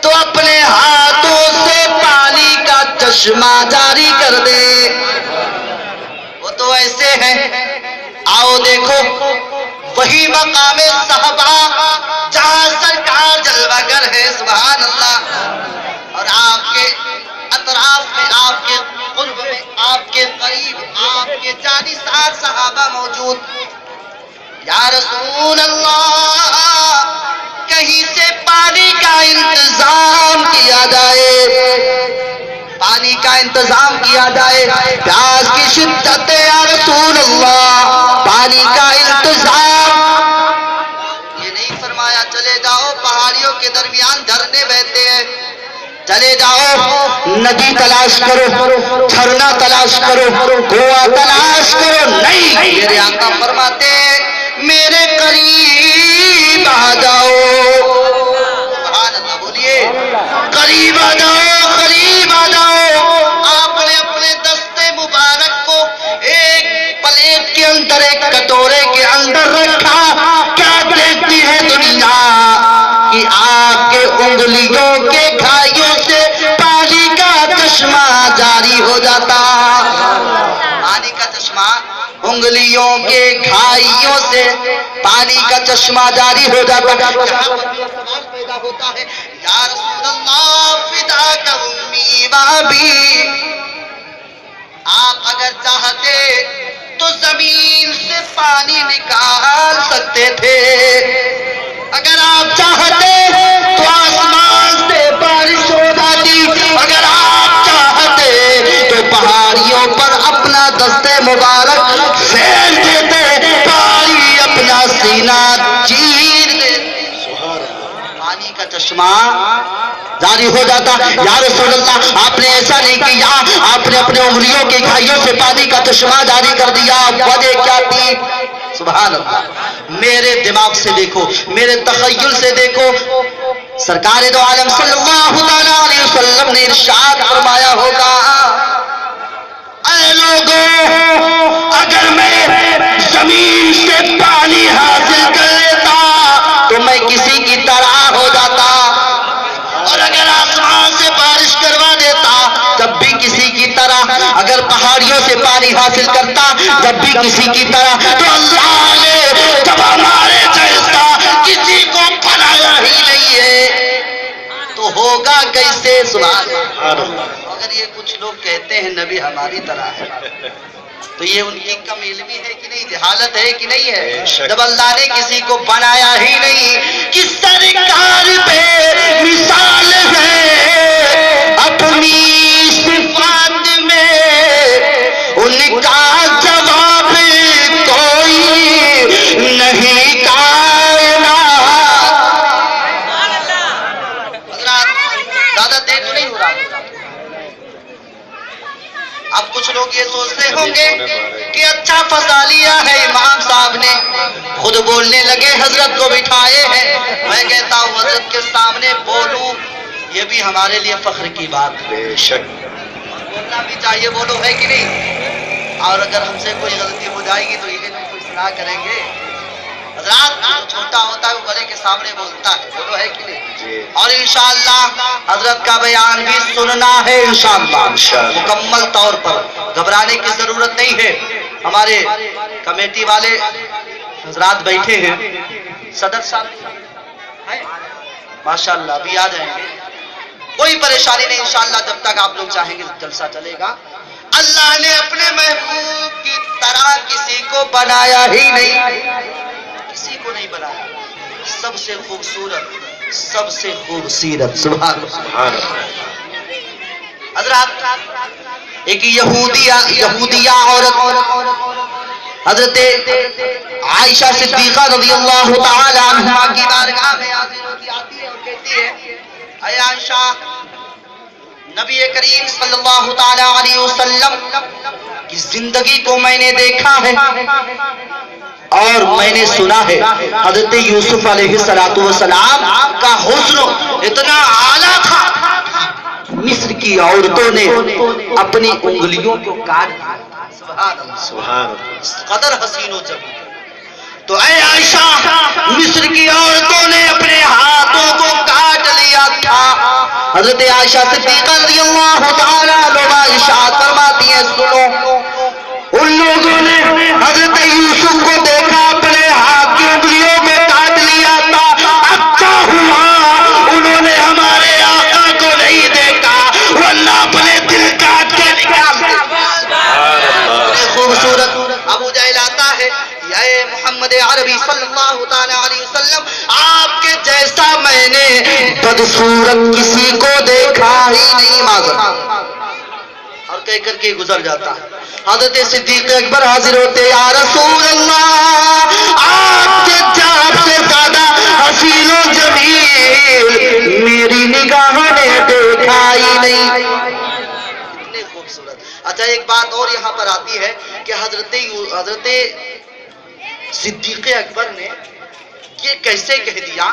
تو اپنے ہاتھوں سے پانی کا چشمہ جاری کر دے. وہ تو ایسے ہیں. آؤ دیکھو وہی مقام صحابہ جہاں سرکار جلوہ گر ہے سبحان اللہ, اور آپ کے اطراف میں, آپ کے قرب میں, آپ کے قریب, آپ کے جانثار صحابہ موجود. یا رسول اللہ کہیں سے پانی کا انتظام کیا جائے, پانی کا انتظام کیا جائے. پیاس کی شدت ہے یا رسول اللہ, پانی کا انتظام. یہ نہیں فرمایا چلے جاؤ پہاڑیوں کے درمیان جھرنے بہتے ہیں, چلے جاؤ ندی تلاش کرو, جھرنا تلاش کرو, کنواں تلاش کرو. نہیں, میرے آقا فرماتے میرے قریب آ جاؤ. سبحان اللہ بولیے, قریب آ جاؤ, قریب آ جاؤ. آپ نے اپنے دستے مبارک کو ایک پلیٹ کے اندر, ایک کٹورے کے اندر رکھا. کیا دیکھتی ہے دنیا کہ آپ کے انگلیوں کے کھائیوں سے پانی کا چشمہ جاری ہو جاتا. پانی کا چشمہ انگلیوں کے کھائیوں سے پانی کا چشمہ جاری ہو جاتا. یہاں پر سوال پیدا ہوتا ہے یا رسول اللہ فداک امی و ابی, آپ اگر چاہتے تو زمین سے پانی نکال سکتے تھے, اگر آپ چاہتے تو آسمان سے بارش ہو جاتی, اگر آپ چاہتے تو پہاڑیوں پر اپنا دستے مبارک پھیل دیتے, پانی اپنا سینہ چیر دیتے, پانی کا چشمہ جاری ہو جاتا. یا رسول اللہ آپ نے ایسا نہیں کیا, آپ نے اپنے انگلیوں کی کھائیوں سے پانی کا چشمہ جاری کر دیا. وجہ کیا تھی؟ سبحان اللہ. میرے دماغ سے دیکھو, میرے تخیل سے دیکھو, سرکار دو عالم صلی اللہ علیہ وسلم نے ارشاد فرمایا ہوگا اے لوگوں اگر میں زمین سے پانی حاصل کر لیتا تو میں کسی کی طرح ہو جاتا, اور اگر آسمان سے بارش کروا دیتا تب بھی کسی کی طرح, اگر پہاڑیوں سے پانی حاصل کرتا تب بھی کسی کی طرح. تو اللہ نے جب ہمارے جیسا کسی کو بنایا ہی نہیں ہے تو ہوگا کیسے؟ سبحان اللہ. اگر یہ کچھ لوگ کہتے ہیں نبی ہماری طرح ہے تو یہ ان کی کم علمی ہے کہ نہیں, جہالت ہے کہ نہیں ہے؟ جب اللہ نے کسی کو بنایا ہی نہیں, کہ سرکار پہ مثال ہے اپنی صفات میں, ان کا جواب کوئی نہیں کائنات. حضرات زیادہ دیر تو نہیں ہو رہا. اب کچھ لوگ یہ سوچتے ہوں گے کہ اچھا فضا لیا ہے امام صاحب نے, خود بولنے لگے, حضرت کو بٹھائے ہیں. میں کہتا ہوں حضرت کے سامنے بولوں یہ بھی ہمارے لیے فخر کی بات ہے, بے شک بولنا بھی چاہیے, بولو ہے کہ نہیں. اور اگر ہم سے کوئی غلطی ہو جائے گی تو یہ لوگ کوئی اصلاح کریں گے. حضرات چھوٹا ہوتا ہے وہ بڑے کے سامنے بولتا ہے, بولو ہے کہ نہیں. اور انشاءاللہ حضرت کا بیان بھی سننا ہے انشاءاللہ مکمل طور پر, گھبرانے کی ضرورت نہیں ہے. ہمارے کمیٹی والے حضرات بیٹھے ہیں, صدر صاحب ماشاءاللہ ابھی آ جائیں گے. کوئی پریشانی نہیں، انشاءاللہ جب تک آپ لوگ چاہیں گے جلسہ چلے گا۔ اللہ نے اپنے محبوب کی طرح کسی کو بنایا ہی نہیں، کسی کو نہیں بنایا، سب سے خوبصورت، سب سے خوبصورت، سبحان اللہ۔ حضرات ایک یہودیہ عورت حضرت عائشہ صدیقہ رضی اللہ تعالی عنہا کی بارگاہ میں حاضر ہوتی آتی ہے اور کہتی ہے، اے عائشہ، نبی کریم صلی اللہ تعالی علیہ وسلم کی زندگی کو میں نے دیکھا ہے اور میں نے سنا ہے حضرت یوسف علیہ السلام کا حسن اتنا اعلیٰ تھا، مصر کی عورتوں نے اپنی انگلیوں کو کاٹ دیا، سبحان اللہ، قدر حسین و جمیل۔ تو اے عائشہ، مصر کی عورتوں نے اپنے ہاتھوں کو کاٹ لیا تھا۔ حضرت عائشہ صدیقہ رضی اللہ تعالی عنہا ارشاد فرماتی ہیں، سنو، ان لوگوں نے حضرت یوسف کو دیکھا اپنے ہاتھ کی انگلیوں میں کاٹ لیا تھا، اچھا ہوا انہوں نے ہمارے آقا کو نہیں دیکھا، ورنہ اپنے دل کاٹ کے نکال دیا۔ خوبصورت ابو جہل آتا ہے، اے محمد عربی صلی اللہ تعالی علیہ وسلم، آپ کے جیسا میں نے بدصورت کسی کو دیکھا ہی نہیں، معذرت، اور کہہ کر کے گزر جاتا ہے۔ حضرت صدیق اکبر حاضر ہوتے، یا رسول اللہ، آپ کے جاب سے زیادہ حسین و جمیل میری نگاہ نے دیکھا ہی نہیں، اتنے خوبصورت۔ اچھا ایک بات اور یہاں پر آتی ہے کہ حضرت صدیق اکبر نے یہ کیسے کہہ دیا،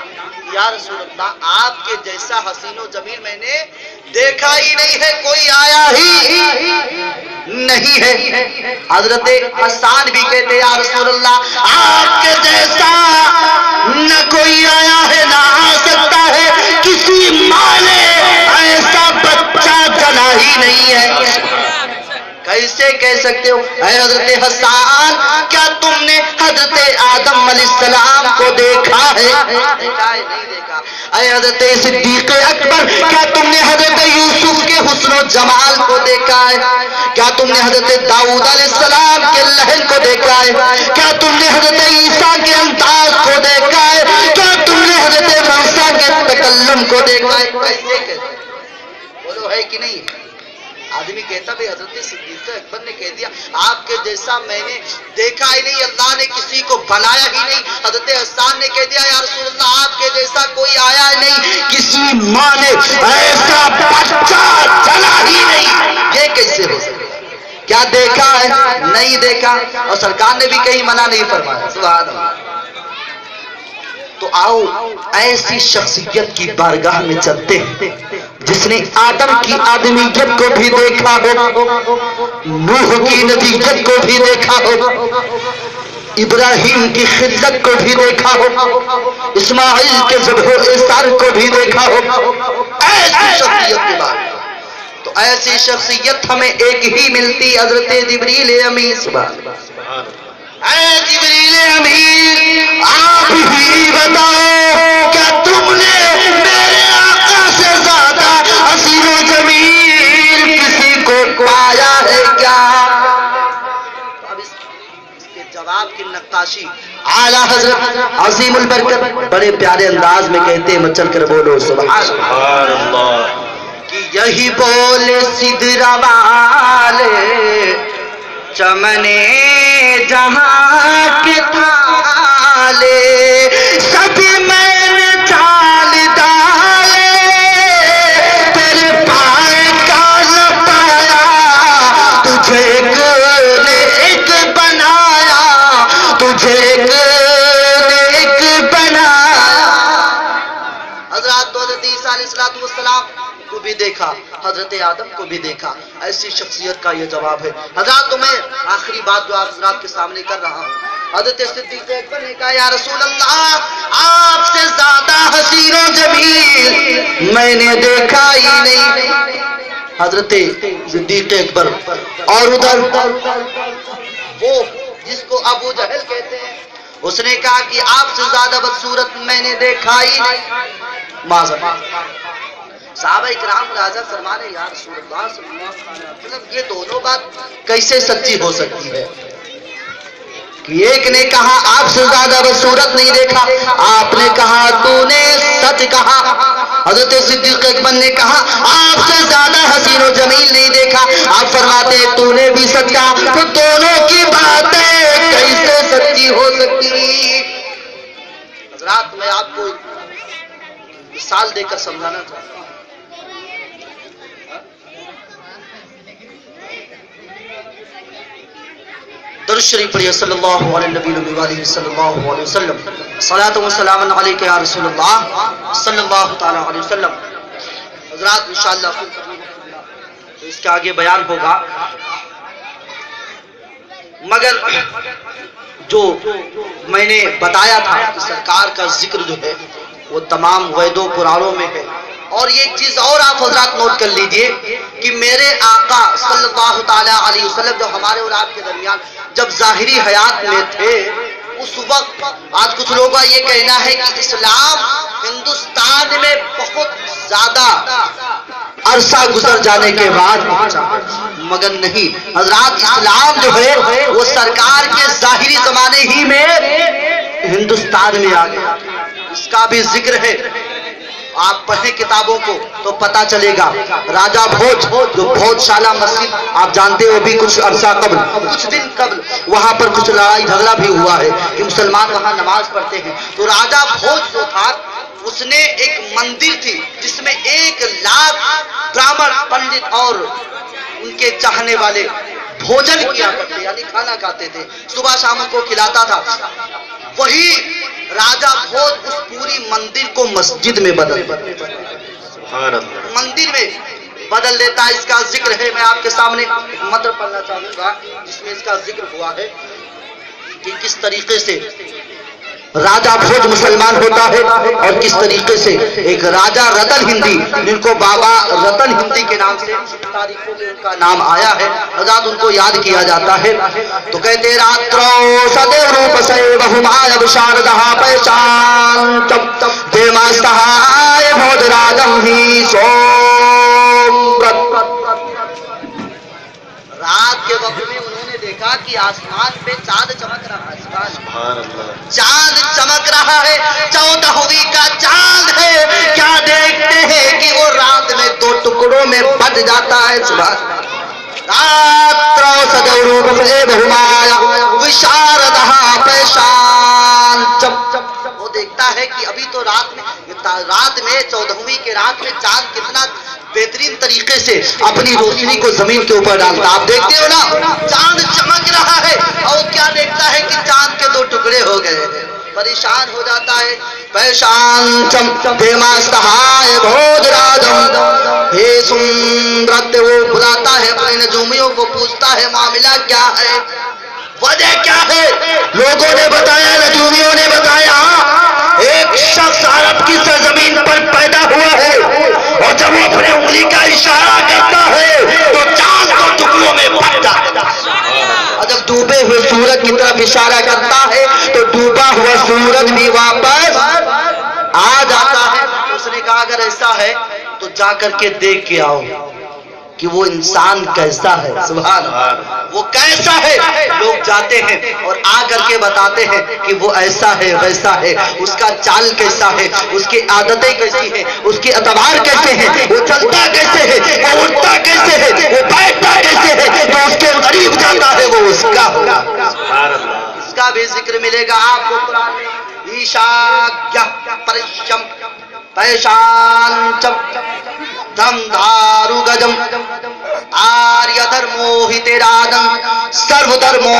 یا رسول اللہ، آپ کے جیسا حسین و جمیل میں نے دیکھا ہی نہیں ہے، کوئی آیا ہی نہیں ہے۔ حضرت حسان بھی کہتے، یا رسول اللہ، آپ کے جیسا نہ کوئی آیا ہے نہ آ سکتا ہے، کسی ماں نے ایسا بچہ جنا ہی نہیں ہے۔ کیسے کہہ سکتے ہو؟ اے حضرت حسان، کیا تم نے حضرت آدم علیہ السلام کو دیکھا ہے؟ دیکھا ہے نہیں دیکھا۔ اے حضرت صدیق اکبر، کیا تم نے حضرت یوسف کے حسن و جمال کو دیکھا ہے؟ کیا تم نے حضرت داؤد علیہ السلام کے لہن کو دیکھا ہے؟ کیا تم نے حضرت عیسیٰ کے انداز کو دیکھا ہے؟ کیا تم نے حضرت موسیٰ کے تکلم کو دیکھا ہے؟ کیسے کہتے بولو، ہے کہ نہیں؟ آدمی کہتا بھئی حضرت صدیق اکبر نے کہہ دیا آپ کے جیسا میں نے دیکھا ہی نہیں، اللہ نے کسی کو بنایا ہی نہیں۔ حضرت حسان نے کہہ دیا، یا رسول اللہ، آپ کے جیسا کوئی آیا ہی نہیں، کسی ماں نے ایسا بچہ جنا ہی نہیں، یہ کیسے ہو سکتا؟ کیا دیکھا ہے؟ نہیں دیکھا، اور سرکار نے بھی کہیں منع نہیں فرمایا، سبحان اللہ۔ تو آؤ ایسی شخصیت کی بارگاہ میں چلتے ہیں جس نے آدم کی آدمیت کو بھی دیکھا ہو، نوح کی نبیت کو بھی دیکھا ہو، ابراہیم کی خدمت کو بھی دیکھا ہو، اسماعیل کے ذبح و ایثار کو بھی دیکھا ہو، ایسی شخصیت کی بات۔ تو ایسی شخصیت ہمیں ایک ہی ملتی، حضرت جبریل امین، سبحان اللہ۔ اے جبریل امین، آپ ہی بتاؤ، کیا تم نے میرے آقا سے زیادہ حسین و جمیل کسی کو پایا ہے کیا؟ اب اس کے جواب کی نقاشی اعلیٰ حضرت عظیم البرکت بڑے پیارے انداز میں کہتے ہیں، مچل کر بولو سبحان اللہ، کہ یہی بولے سدرا والے چمنے جہاں کے تھالے، سبھی میں نے چال ڈالے، تیرے پائے کا نہ پایا، تجھے ایک بنایا، تجھے ایک بنایا۔ حضرات تو حضرت عیسیٰ علیہ السلام کو بھی دیکھا، حضرت آدم کو بھی دیکھا، ایسی شخصیت کا یہ جواب ہے۔ حضرات تو میں آخری بات جو آپ حضرات کے سامنے کر رہا ہوں، حضرت صدیق اکبر نے کہا، یا رسول اللہ، آپ سے زیادہ حسین و جمیل میں نے دیکھا ہی نہیں۔ حضرت صدیق اکبر، اور ادھر وہ جس کو ابو جہل کہتے ہیں، اس نے کہا کہ آپ سے زیادہ بدصورت میں نے دیکھا ہی نہیں، معذرت۔ صحابہ اکرام راجہ فرمانے یا رسول اللہ صلی اللہ علیہ وسلم یہ دونوں بات کیسے سچی ہو سکتی ہے کہ ایک نے کہا آپ سے زیادہ بصورت نہیں دیکھا، آپ نے کہا تو نے سچ کہا۔ حضرت صدیق اکبر نے کہا آپ سے زیادہ حسین و جمیل نہیں دیکھا، آپ فرماتے تو نے بھی سچ کہا۔ تو دونوں کی باتیں کیسے سچی ہو سکتی؟ حضرات میں آپ کو مثال دے کر سمجھانا چاہتا ہوں۔ درود شریف پڑھیے صلی اللہ علیہ نبی وآلہ صلی اللہ علیہ وسلم۔ صلاۃ و سلام علیک یا رسول اللہ صلی اللہ تعالی علیہ وسلم۔ حضرات انشاءاللہ تو اس کے آگے بیان ہوگا، مگر جو میں نے بتایا تھا کہ سرکار کا ذکر جو ہے وہ تمام ویدوں پرانوں میں ہے۔ اور یہ ایک چیز اور آپ حضرات نوٹ کر لیجئے کہ میرے آقا صلی اللہ تعالی علیہ وسلم جو ہمارے اور آپ کے درمیان جب ظاہری حیات میں تھے، اس وقت آج کچھ لوگوں کا یہ کہنا ہے کہ اسلام ہندوستان میں بہت زیادہ عرصہ گزر جانے کے بعد پہنچا، مگر نہیں حضرات، اسلام جو ہے وہ سرکار کے ظاہری زمانے ہی میں ہندوستان میں آ گیا۔ اس کا بھی ذکر ہے، آپ پڑھیں کتابوں کو تو پتا چلے گا۔ راجہ بھوج جو بھوج شالہ مسجد آپ جانتے ہو، بھی کچھ عرصہ قبل، کچھ دن قبل وہاں پر کچھ لڑائی جھگڑا بھی ہوا ہے کہ مسلمان وہاں نماز پڑھتے ہیں۔ تو راجہ بھوج جو تھا اس نے ایک مندر تھی جس میں 1,00,000 براہمن پنڈت اور ان کے چاہنے والے بھوجن کیا کرتے، یعنی کھانا کھاتے تھے، صبح شام کو کھلاتا تھا۔ وہی راجہ بھوج اس پوری مندر کو مسجد میں بدل مندر میں بدل دیتا ہے۔ اس کا ذکر ہے، میں آپ کے سامنے متن پڑھنا چاہوں گا جس میں اس کا ذکر ہوا ہے کہ کس طریقے سے راجہ بھوج مسلمان ہوتا ہے اور کس طریقے سے ایک راجہ رتن ہندی، جن کو بابا رتن ہندی کے نام سے تاریخوں میں ان کا نام آیا ہے، حضرات ان کو یاد کیا جاتا ہے۔ تو کہتے راترو سدیو روپ سے بہمایا بشاردہا پیشان چم دیماستہائے بھوج راجم ہی سومرت۔ رات کے وقت میں انہوں نے دیکھا کہ آسمان پہ چاند چمک رہا ہے، سبحان اللہ، چاند چمک رہا ہے، 14ویں کا چاند ہے۔ کیا دیکھتے ہیں کہ وہ رات میں 2 ٹکڑوں میں بٹ جاتا ہے، سبحان اللہ۔ راترو سدیو روپ سے بہمایا وشاردہا پیشان چم، وہ دیکھتا ہے کہ ابھی تو رات میں 14ویں کے رات میں چاند کتنا بہترین طریقے سے اپنی روشنی کو زمین کے اوپر ڈالتا۔ آپ دیکھتے ہو نا، چاند چمک رہا ہے اور کیا دیکھتا ہے کہ چاند کے 2 ٹکڑے ہو گئے، پریشان ہو جاتا ہے۔ پیشان چم دیماستہائے بھوج راجم ہے سمرت، وہ بلاتا ہے اپنے نجومیوں کو، پوچھتا ہے معاملہ کیا ہے، وجہ کیا ہے؟ لوگوں نے بتایا، نجومیوں نے بتایا، ایک شخص عرب کی سرزمین پر پیدا ہوا ہے اور جب وہ اپنے انگلی کا اشارہ کرتا ہے تو چاند کو ٹکڑوں میں بٹ جاتا ہے، اور جب ڈوبے ہوئے سورج کی طرف اشارہ کرتا ہے تو ڈوبا ہوا سورج بھی واپس آ جاتا ہے۔ اس نے کہا اگر ایسا ہے تو جا کر کے دیکھ کے آؤ کہ وہ انسان کیسا ہے، سبحان اللہ، وہ کیسا ہے۔ لوگ جاتے ہیں اور آ کر کے بتاتے ہیں کہ وہ ایسا ہے ویسا ہے، اس کا چال کیسا ہے، اس کی عادتیں کیسی ہیں، اس کے اعتبار کیسے ہیں، وہ چلتا کیسے ہے، وہ اٹھتا کیسے ہے، وہ بیٹھتا کیسے ہے، جو اس کے قریب جاتا ہے وہ اس کا ہوگا۔ اس کا بھی ذکر ملے گا آپ کو قرآن میں۔ ایشاگیہ پرشم پیشان چم دھم دھارو گجم آریہ دھرمو ہی تیرادم سرو دھرمو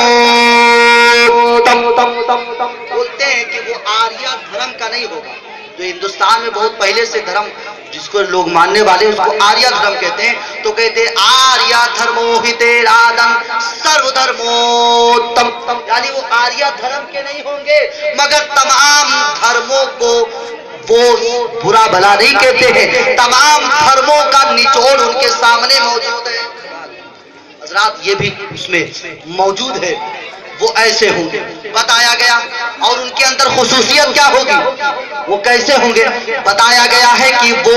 تم تم تم تم، بولتے ہیں کہ وہ آریہ دھرم کا نہیں ہوگا، جو ہندوستان میں بہت پہلے سے دھرم جس کو لوگ ماننے والے اس کو آریہ دھرم کہتے ہیں، تو کہتے ہیں آریہ دھرمو ہی تیرادم سرو دھرمو تم تم، یعنی وہ آریہ دھرم کے نہیں ہوں گے مگر تمام دھرموں کو وہ برا بھلا نہیں کہتے ہیں، تمام دھرموں کا نچوڑ ان کے سامنے موجود ہے۔ حضرات یہ بھی اس میں موجود ہے، وہ ایسے ہوں گے بتایا گیا، اور ان کے اندر خصوصیت کیا ہوگی، وہ کیسے ہوں گے بتایا گیا ہے کہ وہ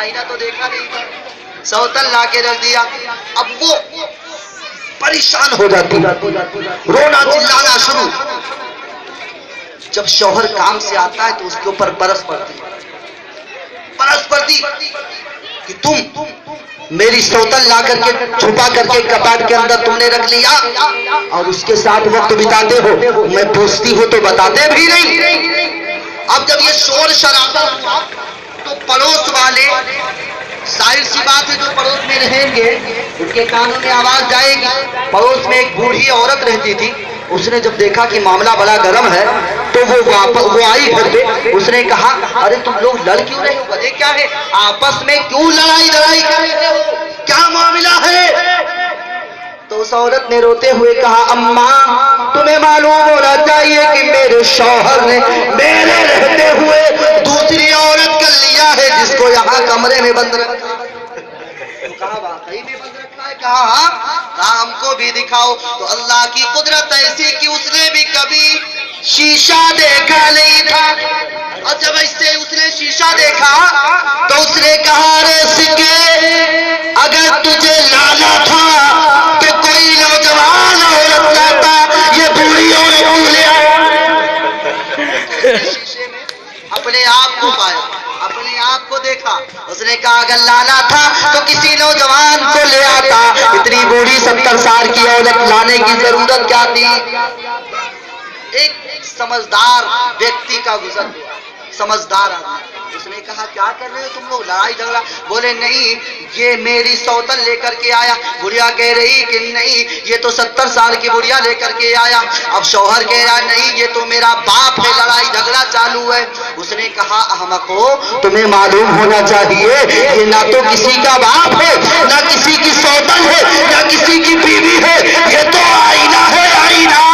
آئینہ تو دیکھا نہیں تھا، سوتن لا کے رکھ دیا. اب وہ پریشان ہو جاتی، رونا چلانا شروع. جب شوہر کام سے آتا ہے تو اس کے اوپر برس پڑتی کہ تم میری سوتن لا کر کے چھپا کر کے کپبورڈ کے اندر تم نے رکھ لیا اور اس کے ساتھ وقت بتاتے ہو. میں پوچھتی ہوں تو بتاتے بھی نہیں. اب جب یہ شور شرابہ ہوا تو پڑوس والے، ظاہر سی بات ہے جو پڑوس میں رہیں گے ان کے کانوں میں آواز جائے گی. پڑوس میں ایک بوڑھی عورت رہتی تھی، اس نے جب دیکھا کہ معاملہ بڑا گرم ہے تو وہ آئی گھر پہ. اس نے کہا ارے تم لوگ لڑ کیوں رہے ہو؟ وجہ کیا ہے؟ آپس میں کیوں لڑائی کر رہے ہو؟ کیا معاملہ ہے؟ تو اس عورت نے روتے ہوئے کہا اماں تمہیں معلوم ہونا چاہیے کہ میرے شوہر نے میرے رہتے ہوئے دوسری عورت کر لیا ہے جس کو یہاں کمرے میں بند رکھا. کہا واقعی میں بند رکھا ہے؟ کہا ہاں. ہم کو بھی دکھاؤ. تو اللہ کی قدرت ایسی کہ اس نے بھی کبھی شیشہ دیکھا نہیں تھا، اور جب ایسے اس نے شیشہ دیکھا تو اس نے کہا رے سکے اگر تجھے لانا تھا تو کوئی نوجوان عورت لاتا، یہ بوڑھی عورت کیوں لے آیا؟ شیشے میں اپنے آپ کو پایا، اپنے آپ کو دیکھا. اس نے کہا اگر لانا تھا تو کسی نوجوان کو لے آتا، اتنی بوڑھی 70 سال کی عورت لانے کی ضرورت کیا تھی؟ ایک سمجھدار ویکتی کا گزر ہوا، سمجھدار آدمی. اس نے کہا کیا کر رہے ہو تم لوگ، لڑائی جھگڑا؟ بولے نہیں یہ میری سوتن لے کر کے آیا. بڑھیا کہہ رہی کہ نہیں یہ تو 70 سال کی بڑھیا لے کر کے آیا. اب شوہر کہہ رہا نہیں یہ تو میرا باپ ہے، لڑائی جھگڑا چالو ہے. اس نے کہا احمق ہو، تمہیں معلوم ہونا چاہیے یہ نہ تو کسی کا باپ ہے، نہ کسی کی سوتن ہے، نہ کسی کی بیوی ہے، یہ تو آئینہ ہے. آئینہ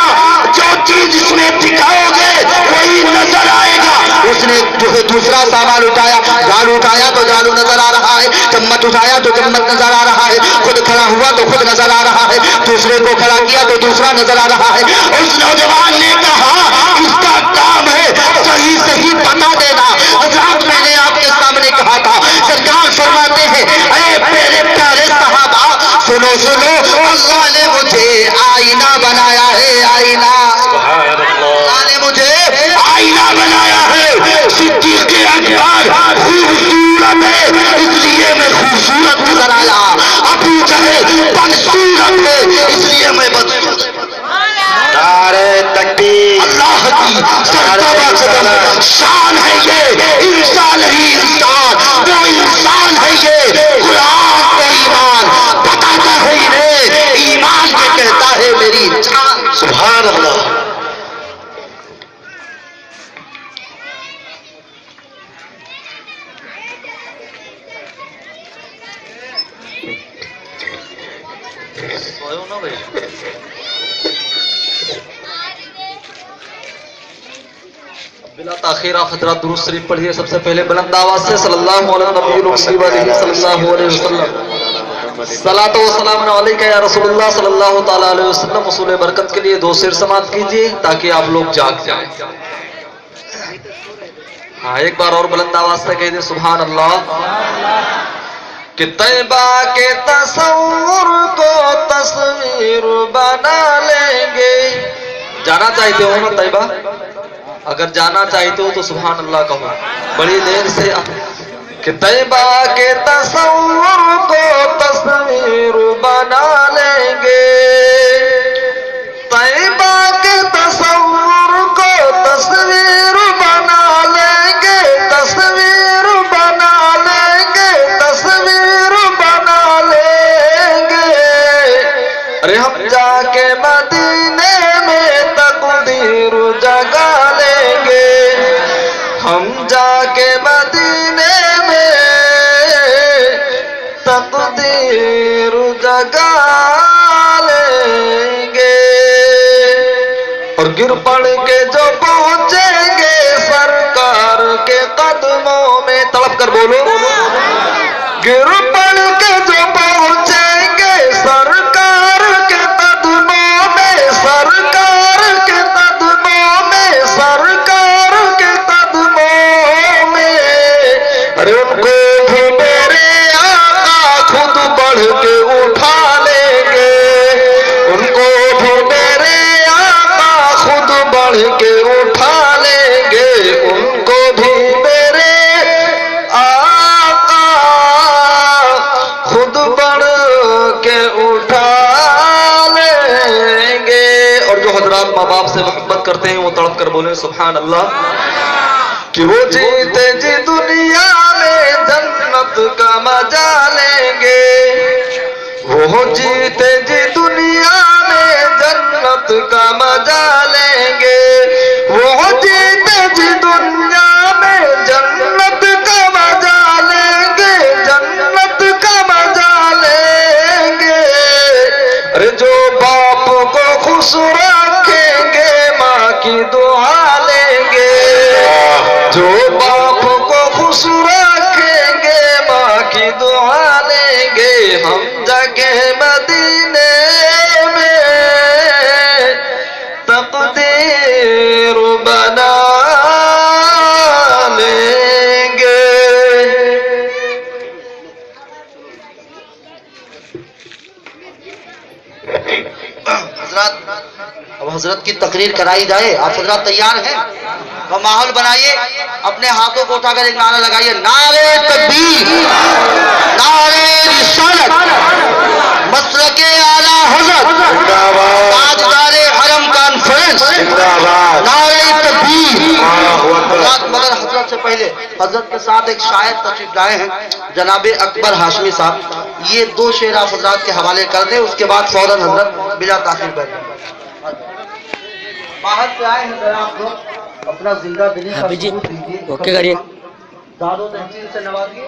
جو چیز اس میں دکھاؤ گے وہی نظر آئے گا. اس نے جو ہے دوسرا سامان اٹھایا، جھاڑو اٹھایا تو جھاڑو نظر آ رہا ہے، چمچ اٹھایا تو چمچ نظر آ رہا ہے، خود کھڑا ہوا تو خود نظر آ رہا ہے، دوسرے کو کھڑا کیا تو دوسرا نظر آ رہا ہے. اس نوجوان نے کہا اس کا کام ہے صحیح صحیح بتا دینا. حضرات میں نے آپ کے سامنے کہا تھا، سرکار فرماتے ہیں اے میرے پیارے صحابہ سنو سنو، اللہ نے مجھے آئینہ بنایا ہے. آئینہ اللہ نے مجھے آئینہ بنایا ہے. صدیق اکبر خوبصورت ہے اس لیے میں خوبصورت نظر آیا، ابو جہل بدصورت ہے اس لیے میں بدصورت. نعرہ تکبیر، اللہ کی سرتابہ قدم شان ہے یہ، انسان ہی انسان، وہ انسان ہے یہ. قرآن کو ایمان بتاتا ہے انہیں، ایمان کے کہتا ہے میری جان. سبحان اللہ. بلا تاخیر آپ حضرات درود شریف پڑھیے. سب سے پہلے بلند آواز سے صلی اللہ علیہ نبی صلی اللہ علیہ وسلم. صلاۃ و سلام علیکہ یا رسول اللہ صلی اللہ تعالی علیہ وسلم. اصول برکت کے لیے 2 شعر سماعت کیجیے تاکہ آپ لوگ جاگ جائیں. ہاں ایک بار اور بلند آواز سے کہہ دیں سبحان اللہ. کہ طیبہ کے تصور کو تصویر بنا لیں گے. جانا چاہتے ہو نا طیبہ؟ اگر جانا چاہتے ہو تو سبحان اللہ کہو بڑی دیر سے. کہ طیبہ کے تصور کو تصویر بنا لیں گے، طیبہ کے تصور کو تصویر بنا لیں گے، تصویر بنا لیں گے، تصویر بنا لیں گے. ارے ہم جا کے مدینے میں تقدیر جگا لیں گے، ہم جا کے مدینے میں تقدیر جگا لیں گے. اور گر پڑ کے جو پہنچیں گے سرکار کے قدموں میں، تڑپ کر بولو. گر پڑ کے جو پہنچیں گے سرکار کے قدموں میں، سرکار کے قدموں میں، سرکار کے قدموں میں. ارے ان کو کے اٹھا لیں گے ان کو بھی میرے آقا خود بڑھ کے اٹھا لیں گے. اور جو حضرات ماں باپ سے محبت کرتے ہیں وہ تڑپ کر بولیں سبحان اللہ. کہ وہ جیتے جی دنیا میں جنت کا مزہ لیں گے, وہ جیتے جی دنیا میں جنت کا مزہ لیں گے, وہ جیتے جی دنیا میں جنت کا مزہ لیں گے, جنت کا مزہ لیں گے. ارے جو باپ کو خوش رکھیں گے ماں کی دعا لیں گے, جو باپ کو خوش رکھیں گے ماں کی دعا لیں گے. ہم جگہ مدینے میں تقدیر بنا لیں گے. حضرات اب حضرت کی تقریر کرائی جائے. آپ حضرات تیار ہیں؟ تو ماحول بنائیے, اپنے ہاتھوں کو اٹھا کر ایک نعرہ لگائیے, نعرے تکبیر, نعرے رسالت, مسلک اعلی حضرت, تاجدار حرم کانفرنس, نعرے تکبیر. مگر حضرت سے پہلے حضرت کے ساتھ ایک شاعر تشریف لائے ہیں جناب اکبر ہاشمی صاحب. یہ 2 شعر آپ حضرات کے حوالے کر دیں, اس کے بعد فوراً حضرت بلا تاخیر بیٹھ جائیں. باہر سے آئے ہیں ذرا آپ لوگ اپنا زندہ دلی کا ثبوت دیجیے. اوکے کریے. داد و تحصیل سے نوازیے.